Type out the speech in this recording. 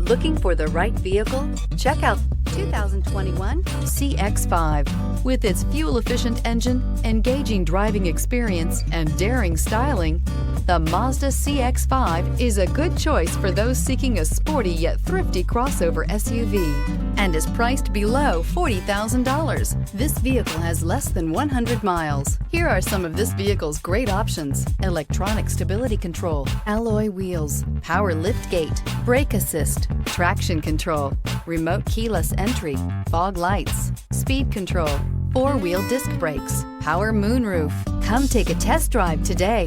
Looking for the right vehicle? Check out 2021 CX-5. With its fuel-efficient engine, engaging driving experience, and daring styling, the Mazda CX-5 is a good choice for those seeking a sporty yet thrifty crossover SUV and is priced below $40,000. This vehicle has less than 100 miles. Here are some of this vehicle's great options: electronic stability control, alloy wheels, power liftgate, brake assist, traction control, remote keyless entry, fog lights, speed control, four-wheel disc brakes, power moonroof. Come take a test drive today.